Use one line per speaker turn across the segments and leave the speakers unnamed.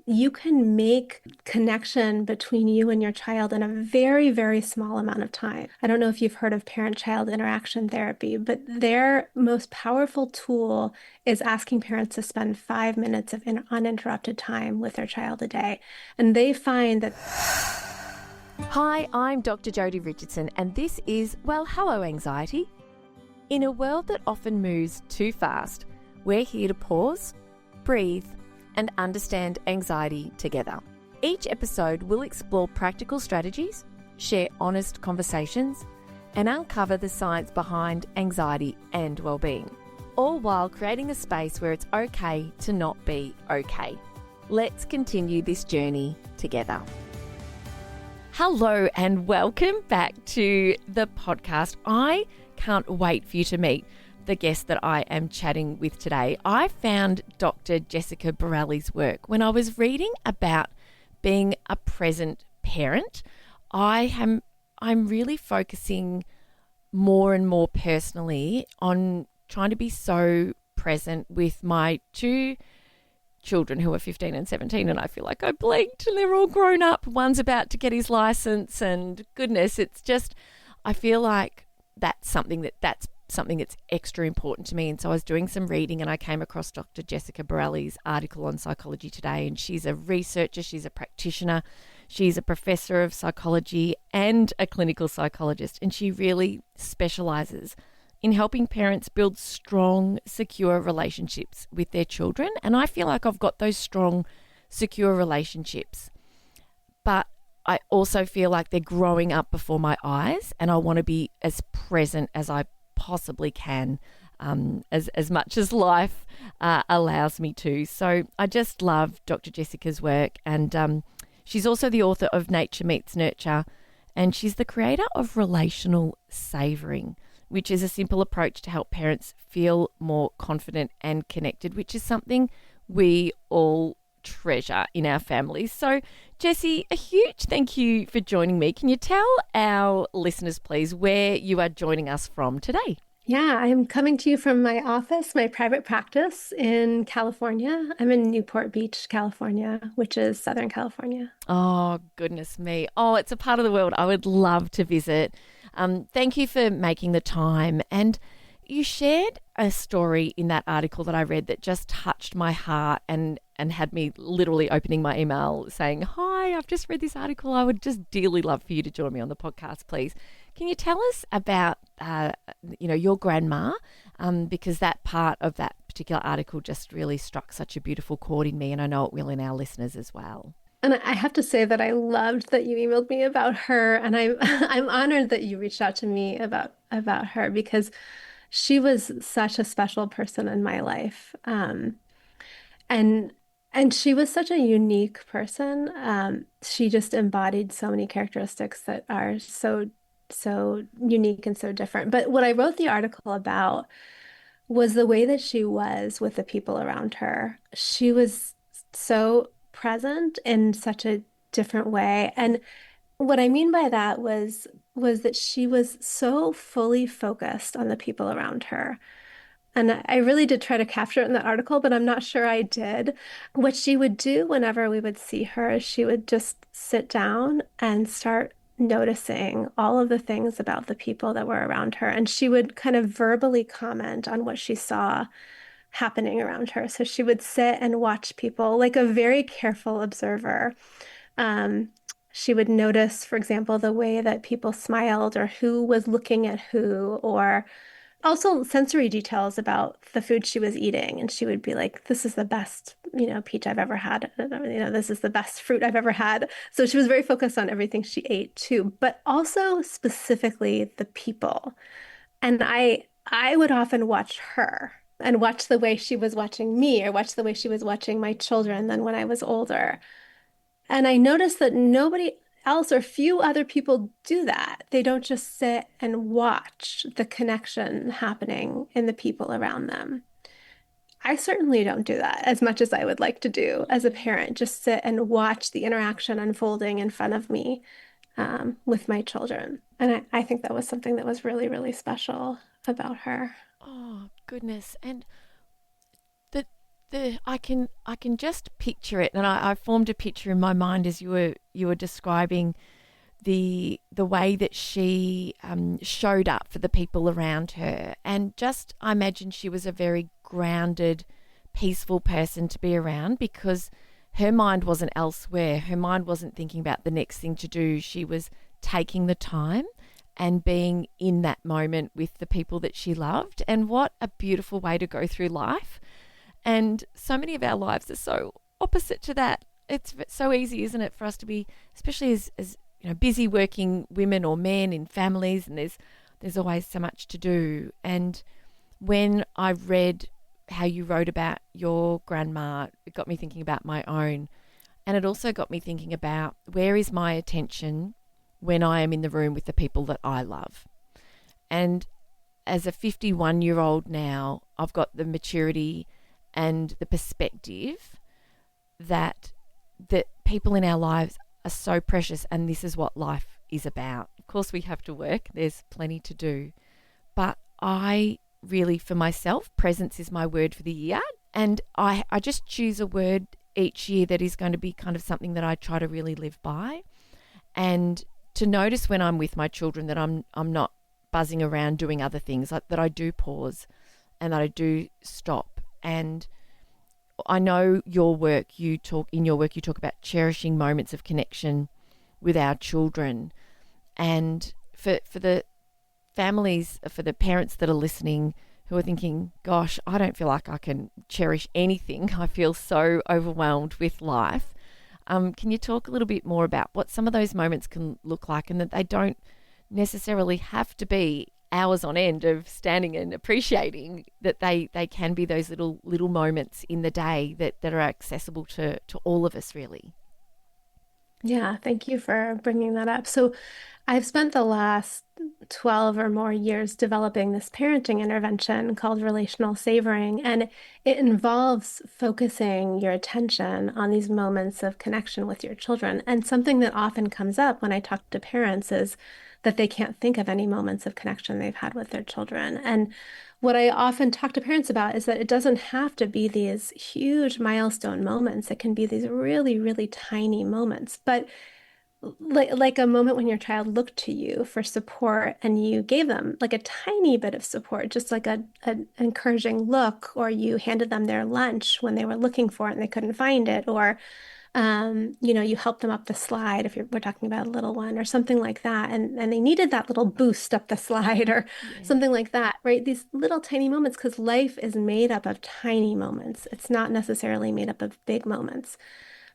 you can make connection between you and your child in a very, very small amount of time. I don't know if you've heard of parent-child interaction therapy, but their most powerful tool is asking parents to spend 5 minutes of uninterrupted time with their child a day. And they find that.
Hi, I'm Dr. Jodi Richardson, and this is Well, Hello Anxiety. In a world that often moves too fast, we're here to pause, breathe, and understand anxiety together. Each episode will explore practical strategies, share honest conversations, and uncover the science behind anxiety and well-being, all while creating a space where it's okay to not be okay. Let's continue this journey together. Hello and welcome back to the podcast. I can't wait for you to meet the guest that I am chatting with today. I found Dr. Jessica Borelli's work when I was reading about being a present parent. I'm really focusing more and more personally on trying to be so present with my two children who are 15 and 17, and I feel like I blinked and they're all grown up. One's about to get his license, and goodness, it's just, I feel like that's something that's extra important to me. And so I was doing some reading and I came across Dr. Jessica Borelli's article on Psychology Today, and she's a researcher, she's a practitioner, she's a professor of psychology and a clinical psychologist, and she really specializes in helping parents build strong, secure relationships with their children. And I feel like I've got those strong, secure relationships, but I also feel like they're growing up before my eyes, and I want to be as present as I possibly can, as much as life allows me to. So I just love Dr. Jessica's work, and she's also the author of Nature Meets Nurture, and she's the creator of Relational Savoring, which is a simple approach to help parents feel more confident and connected, which is something we all treasure in our families. So, Jessie, a huge thank you for joining me. Can you tell our listeners, please, where you are joining us from today?
Yeah, I'm coming to you from my office, my private practice in California. I'm in Newport Beach, California, which is Southern California.
Oh, goodness me. Oh, it's a part of the world I would love to visit. Thank you for making the time. And you shared a story in that article that I read that just touched my heart and had me literally opening my email saying, "Hi, I've just read this article. I would just dearly love for you to join me on the podcast, please." Can you tell us about, your grandma? Because that part of that particular article just really struck such a beautiful chord in me, and I know it will in our listeners as well.
And I have to say that I loved that you emailed me about her, and I'm I'm honored that you reached out to me about her because she was such a special person in my life. And she was such a unique person. She just embodied so many characteristics that are so unique and so different. But what I wrote the article about was the way that she was with the people around her. She was so present in such a different way. And what I mean by that was that she was so fully focused on the people around her. And I really did try to capture it in that article, but I'm not sure I did. What she would do whenever we would see her is she would just sit down and start noticing all of the things about the people that were around her. And she would kind of verbally comment on what she saw happening around her. So she would sit and watch people like a very careful observer. Um, she would notice, for example, the way that people smiled or who was looking at who, or also sensory details about the food she was eating. And she would be like, this is the best, peach I've ever had. This is the best fruit I've ever had. So she was very focused on everything she ate too, but also specifically the people. And I would often watch her and watch the way she was watching me or watch the way she was watching my children then when I was older. And I noticed that nobody else or few other people do that. They don't just sit and watch the connection happening in the people around them. I certainly don't do that as much as I would like to do as a parent, just sit and watch the interaction unfolding in front of me with my children. And I think that was something that was really, really special about her.
Oh, goodness. And the I can just picture it, and I formed a picture in my mind as you were describing the way that she showed up for the people around her, and just I imagine she was a very grounded, peaceful person to be around because her mind wasn't elsewhere. Her mind wasn't thinking about the next thing to do. She was taking the time and being in that moment with the people that she loved. And what a beautiful way to go through life. And so many of our lives are so opposite to that. It's so easy, isn't it, for us to be, especially as busy working women or men in families, and there's always so much to do. And when I read how you wrote about your grandma, it got me thinking about my own. And it also got me thinking about where is my attention when I am in the room with the people that I love. And as a 51-year-old now, I've got the maturity and the perspective that people in our lives are so precious, and this is what life is about. Of course, we have to work. There's plenty to do. But I really, for myself, presence is my word for the year. And I just choose a word each year that is going to be kind of something that I try to really live by. And to notice when I'm with my children that I'm not buzzing around doing other things, that I do pause and that I do stop. And I know your work, you talk about cherishing moments of connection with our children. And for the families, for the parents that are listening who are thinking, gosh, I don't feel like I can cherish anything. I feel so overwhelmed with life. Can you talk a little bit more about what some of those moments can look like, and that they don't necessarily have to be hours on end of standing and appreciating, that they can be those little moments in the day that are accessible to all of us, really?
Yeah, thank you for bringing that up. So, I've spent the last 12 or more years developing this parenting intervention called Relational Savoring, and it involves focusing your attention on these moments of connection with your children. And something that often comes up when I talk to parents is that they can't think of any moments of connection they've had with their children. And what I often talk to parents about is that it doesn't have to be these huge milestone moments. It can be these really, really tiny moments. But like a moment when your child looked to you for support and you gave them like a tiny bit of support, just like an encouraging look, or you handed them their lunch when they were looking for it and they couldn't find it, or you helped them up the slide if we're talking about a little one or something like that, and they needed that little boost up the slide or
Yeah.
something like that, right? These little tiny moments, because life is made up of tiny moments. It's not necessarily made up of big moments.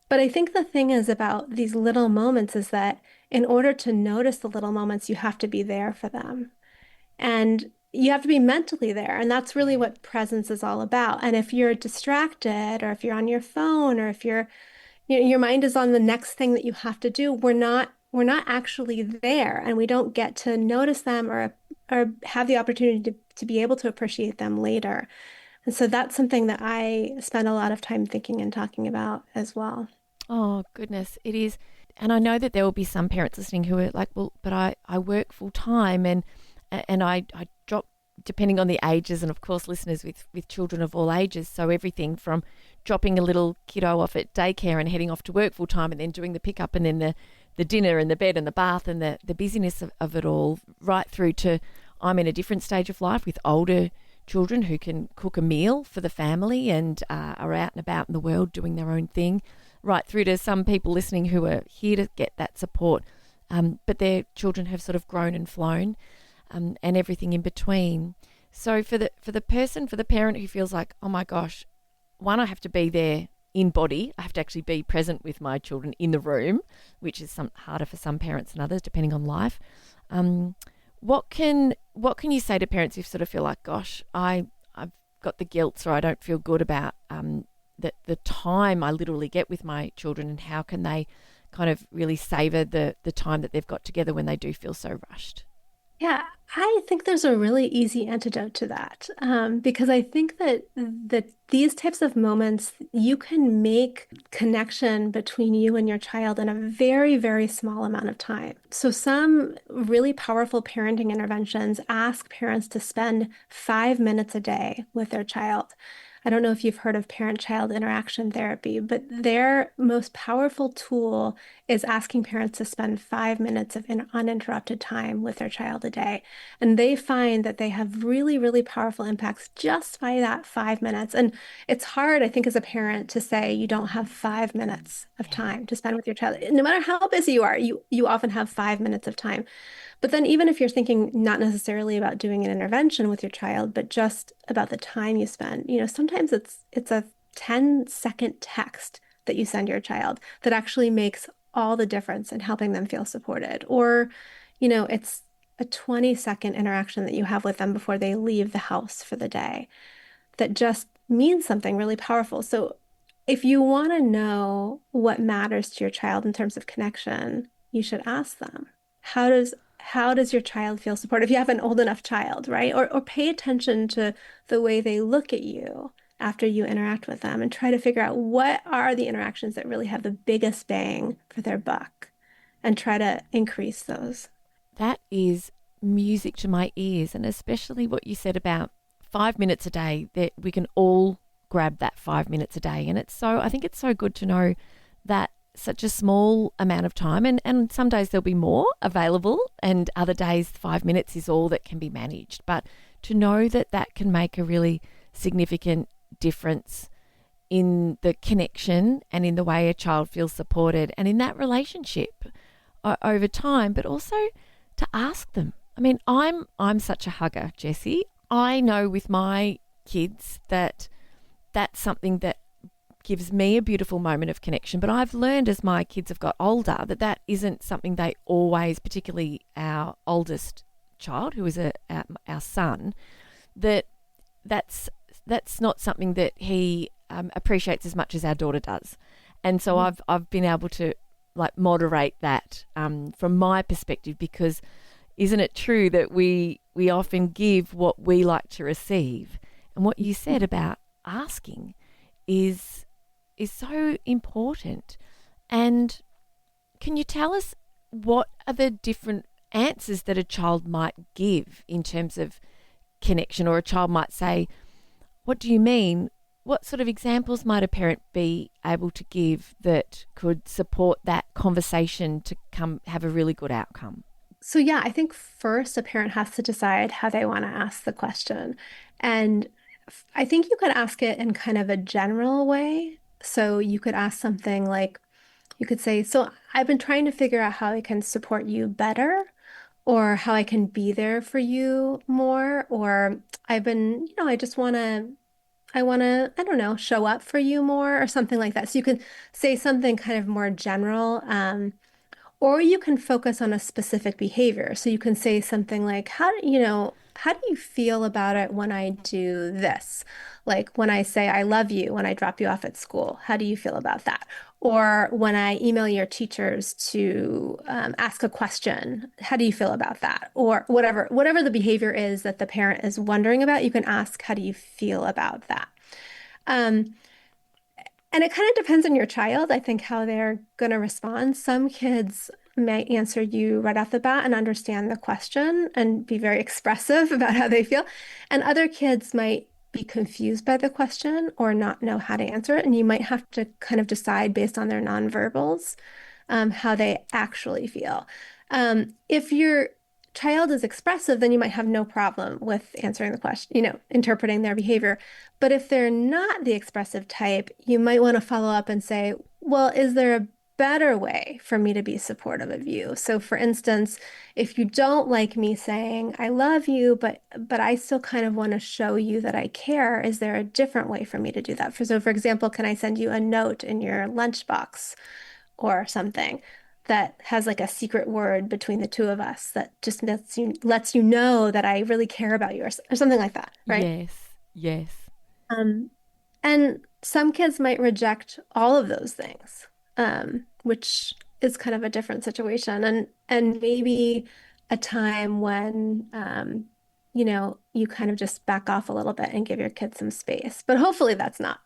But I think the thing is about these little moments is that in order to notice the little moments, you have to be there for them. And you have to be mentally there. And that's really
Yeah.
what presence is all about. And if you're distracted, or if you're on your phone, or if your mind is on the next thing that you have to do, we're not actually there, and we don't get to notice them, or have the opportunity to be able to appreciate them later. And so that's something that I spend a lot of time thinking and talking about as well.
Oh, goodness, it is. And I know that there will be some parents listening who are like, well, but I work full time, and I drop, depending on the ages, and of course listeners with children of all ages. So everything from dropping a little kiddo off at daycare and heading off to work full time, and then doing the pickup, and then the dinner and the bed and the bath and the busyness of it all, right through to I'm in a different stage of life with older children who can cook a meal for the family and are out and about in the world doing their own thing, right through to some people listening who are here to get that support, but their children have sort of grown and flown, and everything in between. So for the parent who feels like, oh my gosh, one, I have to be there in body. I have to actually be present with my children in the room, which is harder for some parents than others, depending on life. What can you say to parents who sort of feel like, gosh, I've got the guilt, or I don't feel good about the time I literally get with my children, and how can they kind of really savor the time that they've got together when they do feel so rushed?
Yeah, I think there's a really easy antidote to that, because I think that these types of moments, you can make connection between you and your child in a very, very small amount of time. So some really powerful parenting interventions ask parents to spend 5 minutes a day with their child. I don't know if you've heard of parent-child interaction therapy, but their most powerful tool is asking parents to spend 5 minutes of uninterrupted time with their child a day. And they find that they have really, really powerful impacts just by that 5 minutes. And it's hard, I think, as a parent to say you don't have 5 minutes of
Yeah.
time to spend with your child. No matter how busy you are, you often have 5 minutes of time. But then even if you're thinking not necessarily about doing an intervention with your child, but just about the time you spend, sometimes it's a 10-second text that you send your child that actually makes all the difference in helping them feel supported. Or, it's a 20-second interaction that you have with them before they leave the house for the day that just means something really powerful. So if you want to know what matters to your child in terms of connection, you should ask them, how does your child feel supported? If you have an old enough child, right? Or pay attention to the way they look at you after you interact with them and try to figure out what are the interactions that really have the biggest bang for their buck and try to increase those.
That is music to my ears, and especially what you said about 5 minutes a day, that we can all grab that 5 minutes a day. And I think it's so good to know that such a small amount of time, and some days there'll be more available, and other days 5 minutes is all that can be managed. But to know that that can make a really significant difference in the connection and in the way a child feels supported and in that relationship over time, but also to ask them. I mean, I'm such a hugger, Jessie. I know with my kids that that's something that gives me a beautiful moment of connection. But I've learned as my kids have got older that that isn't something they always, particularly our oldest child, who is our son, that that's that's not something that he appreciates as much as our daughter does. And so I've been able to like moderate that from my perspective, because isn't it true that we often give what we like to receive? And what you said about asking is so important. And can you tell us what are the different answers that a child might give in terms of connection? Or a child might say, what do you mean? What sort of examples might a parent be able to give that could support that conversation to come have a really good outcome?
So yeah, I think first a parent has to decide how they want to ask the question. And I think you could ask it in kind of a general way. So you could ask something like, you could say, so I've been trying to figure out how I can support you better, or how I can be there for you more, or I just I don't know, show up for you more, or something like that. So you can say something kind of more general. Or you can focus on a specific behavior. So you can say something like, how do you feel about it when I do this? Like when I say I love you when I drop you off at school, how do you feel about that? Or when I email your teachers to ask a question, how do you feel about that? Or whatever the behavior is that the parent is wondering about, you can ask, how do you feel about that? Um, and it kind of depends on your child, I think, how they're going to respond. Some kids may answer you right off the bat and understand the question and be very expressive about how they feel. And other kids might be confused by the question or not know how to answer it. And you might have to kind of decide based on their nonverbals, how they actually feel. If your child is expressive, then you might have no problem with answering the question, interpreting their behavior. But if they're not the expressive type, you might want to follow up and say, well, is there a better way for me to be supportive of you? So for instance, if you don't like me saying I love you, but I still kind of want to show you that I care, is there a different way for me to do that? For example, can I send you a note in your lunchbox or something that has like a secret word between the two of us that just lets you know that I really care about you, or something like that, right?
Yes, yes.
Um, and some kids might reject all of those things, which is kind of a different situation, and maybe a time when you kind of just back off a little bit and give your kids some space. But hopefully that's not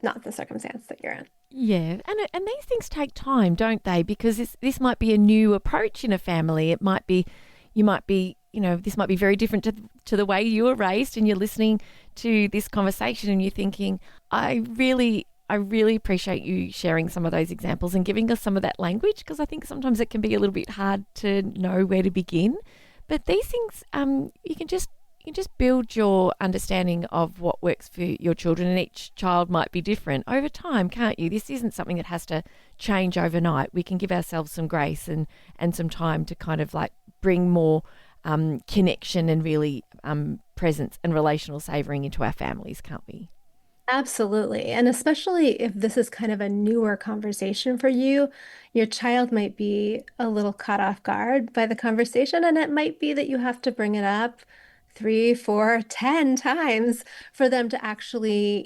the circumstance that you're in.
Yeah, and these things take time, don't they? Because this might be a new approach in a family. It might be you might be this might be very different to the way you were raised, and you're listening to this conversation and you're thinking, I really appreciate you sharing some of those examples and giving us some of that language, because I think sometimes it can be a little bit hard to know where to begin. But these things, you can just build your understanding of what works for your children, and each child might be different over time, can't you? This isn't something that has to change overnight. We can give ourselves some grace and some time to kind of like bring more connection and really presence and relational savoring into our families, can't we?
Absolutely. And especially if this is kind of a newer conversation for you, your child might be a little caught off guard by the conversation, and it might be that you have to bring it up three, four, 10 times for them to actually,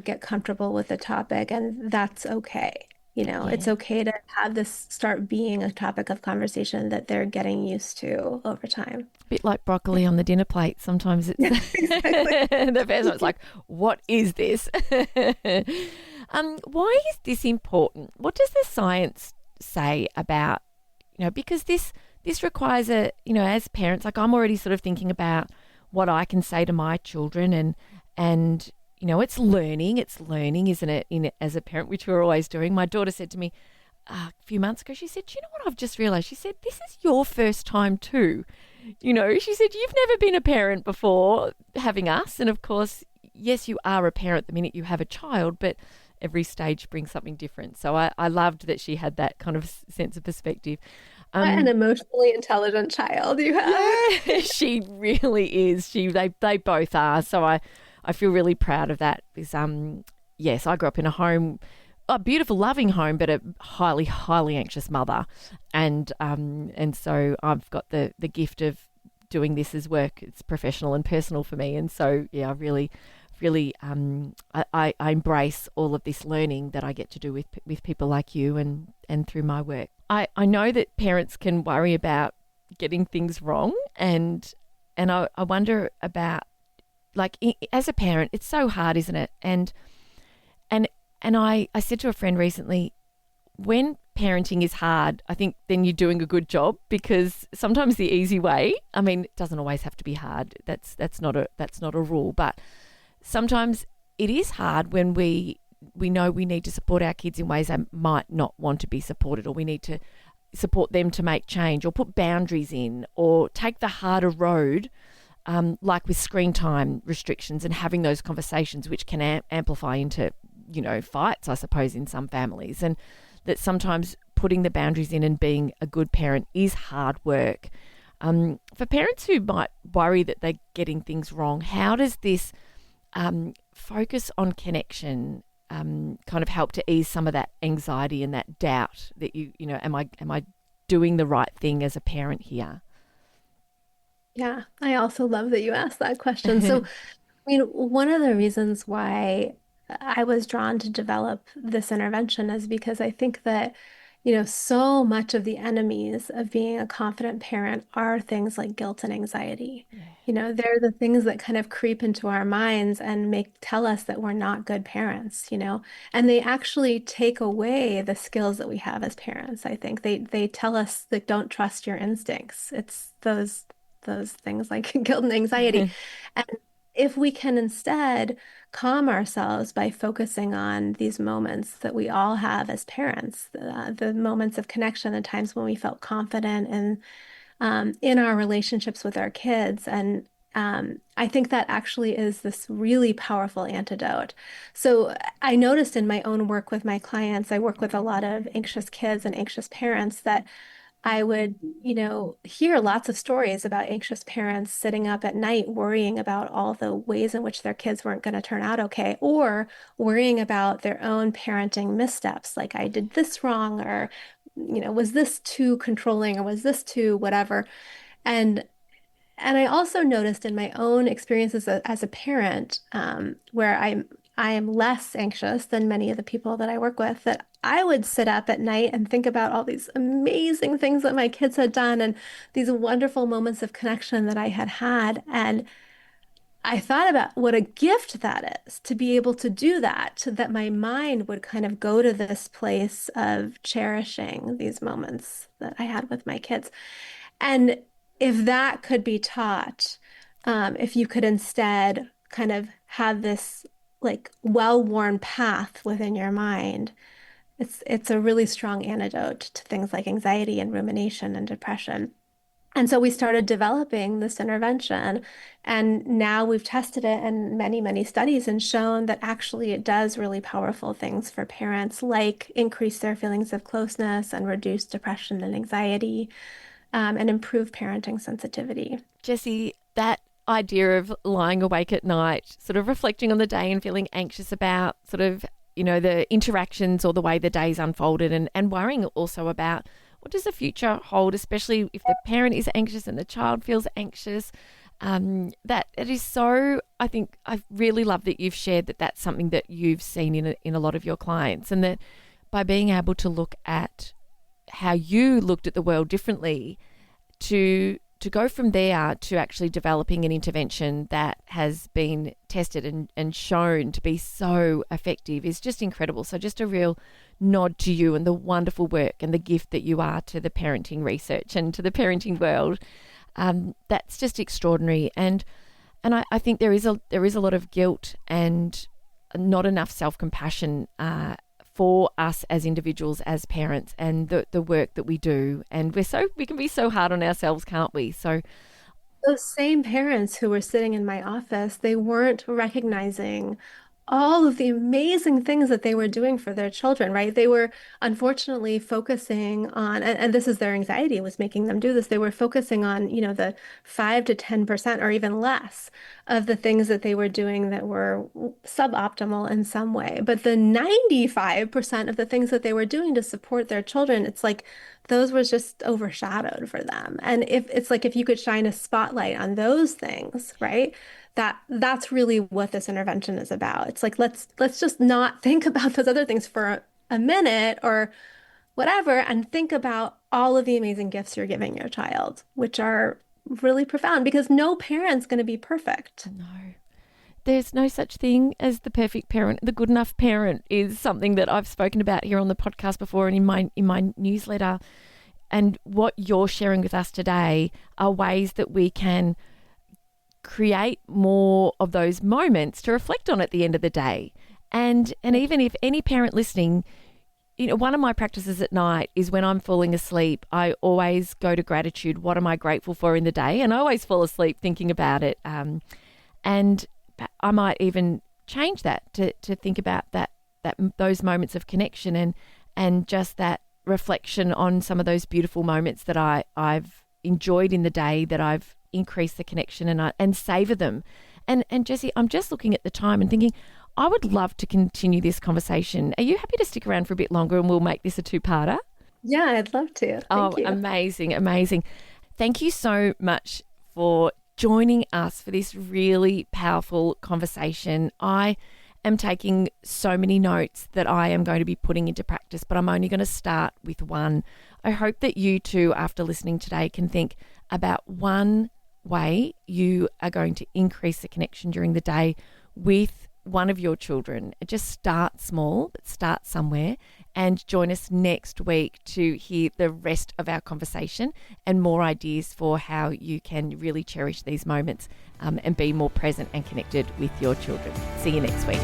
get comfortable with the topic. And that's okay. It's
Yeah.
okay to have this start being a topic of conversation that they're getting used to over time.
A bit like broccoli on the dinner plate. Sometimes it's
Yeah, exactly.
the first one. It's like, what is this? Why is this important? What does the science say about, because this requires as parents, like I'm already sort of thinking about what I can say to my children, and it's learning, isn't it? As a parent, which we're always doing. My daughter said to me a few months ago, she said, "Do you know what I've just realised?" She said, "This is your first time too." She said, "You've never been a parent before having us." And of course, yes, you are a parent the minute you have a child, but every stage brings something different. So I loved that she had that kind of sense of perspective.
What an
Um,
emotionally intelligent child you have.
yeah, she really is. They both are. So I feel really proud of that. Because yes, I grew up in a beautiful, loving home, but a highly, highly anxious mother, and so I've got the gift of doing this as work. It's professional and personal for me, and so yeah, I really, really I embrace all of this learning that I get to do with people like you and through my work. I know that parents can worry about getting things wrong, and I wonder about, like, as a parent, it's so hard, isn't it? And I said to a friend recently, when parenting is hard, I think then you're doing a good job, because sometimes the easy way, I mean, it doesn't always have to be hard. That's not a rule, but sometimes it is hard when we know we need to support our kids in ways they might not want to be supported, or we need to support them to make change, or put boundaries in, or take the harder road, like with screen time restrictions, and having those conversations, which can amplify into fights, I suppose, in some families. And that sometimes putting the boundaries in and being a good parent is hard work. For parents who might worry that they're getting things wrong, how does this focus on connection kind of help to ease some of that anxiety and that doubt that am I doing the right thing as a parent here?
Yeah, I also love that you asked that question. So, one of the reasons why I was drawn to develop this intervention is because I think that, so much of the enemies of being a confident parent are things like guilt and anxiety.
Yeah.
They're the things that kind of creep into our minds and tell us that we're not good parents, and they actually take away the skills that we have as parents. I think they tell us that don't trust your instincts. It's those things like guilt and anxiety. And if we can instead calm ourselves by focusing on these moments that we all have as parents, the moments of connection, the times when we felt confident in our relationships with our kids. And I think that actually is this really powerful antidote. So I noticed in my own work with my clients, I work with a lot of anxious kids and anxious parents, that I would, hear lots of stories about anxious parents sitting up at night worrying about all the ways in which their kids weren't going to turn out okay, or worrying about their own parenting missteps, like I did this wrong, or, was this too controlling, or was this too whatever. And I also noticed in my own experiences as a parent, where I am less anxious than many of the people that I work with, that I would sit up at night and think about all these amazing things that my kids had done, and these wonderful moments of connection that I had had. And I thought about what a gift that is to be able to do that, so that my mind would kind of go to this place of cherishing these moments that I had with my kids. And if that could be taught, if you could instead kind of have this like well-worn path within your mind, it's a really strong antidote to things like anxiety and rumination and depression. And so we started developing this intervention, and now we've tested it in many, many studies and shown that actually it does really powerful things for parents, like increase their feelings of closeness and reduce depression and anxiety, and improve parenting sensitivity.
Jessie, that idea of lying awake at night, sort of reflecting on the day and feeling anxious about sort of, the interactions or the way the day's unfolded, and worrying also about what does the future hold, especially if the parent is anxious and the child feels anxious. That it is so, I think I really love that you've shared that that's something that you've seen in a lot of your clients, and that by being able to look at how you looked at the world differently, to go from there to actually developing an intervention that has been tested and shown to be so effective is just incredible. So just a real nod to you and the wonderful work and the gift that you are to the parenting research and to the parenting world. That's just extraordinary. And I think there is a lot of guilt and not enough self-compassion for us as individuals, as parents, and the work that we do. And we can be so hard on ourselves, can't we? So
Those same parents who were sitting in my office, they weren't recognizing all of the amazing things that they were doing for their children, right? They were unfortunately focusing on, and this is their anxiety was making them do this. They were focusing on, the 5 to 10% or even less of the things that they were doing that were suboptimal in some way. But the 95% of the things that they were doing to support their children, it's like those was just overshadowed for them. And if it's like if you could shine a spotlight on those things, right? That's really what this intervention is about. It's like let's just not think about those other things for a minute or whatever and think about all of the amazing gifts you're giving your child, which are really profound because no parent's going to be perfect.
no, there's no such thing as the perfect parent. The good enough parent is something that I've spoken about here on the podcast before and in my newsletter. And what you're sharing with us today are ways that we can create more of those moments to reflect on at the end of the day. And even if any parent listening, one of my practices at night is when I'm falling asleep, I always go to gratitude. What am I grateful for in the day? And I always fall asleep thinking about it. And I might even change that to think about those moments of connection and just that reflection on some of those beautiful moments that I've enjoyed in the day, that I've increased the connection and savor them. And Jessie, I'm just looking at the time and thinking, I would love to continue this conversation. Are you happy to stick around for a bit longer and we'll make this a two-parter?
Yeah, I'd love to. Thank you.
Amazing, amazing. Thank you so much for joining us for this really powerful conversation. I am taking so many notes that I am going to be putting into practice, but I'm only going to start with one. I hope that you too, after listening today, can think about one way you are going to increase the connection during the day with one of your children. Just start small, but start somewhere, and join us next week to hear the rest of our conversation and more ideas for how you can really cherish these moments and be more present and connected with your children. See you next week.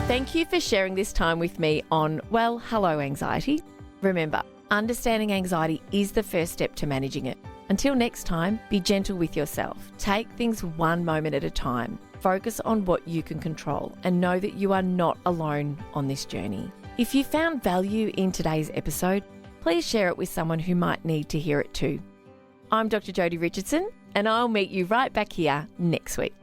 Thank you for sharing this time with me on Well, Hello Anxiety. Remember, understanding anxiety is the first step to managing it. Until next time, be gentle with yourself. Take things one moment at a time. Focus on what you can control and know that you are not alone on this journey. If you found value in today's episode, please share it with someone who might need to hear it too. I'm Dr. Jodi Richardson, and I'll meet you right back here next week.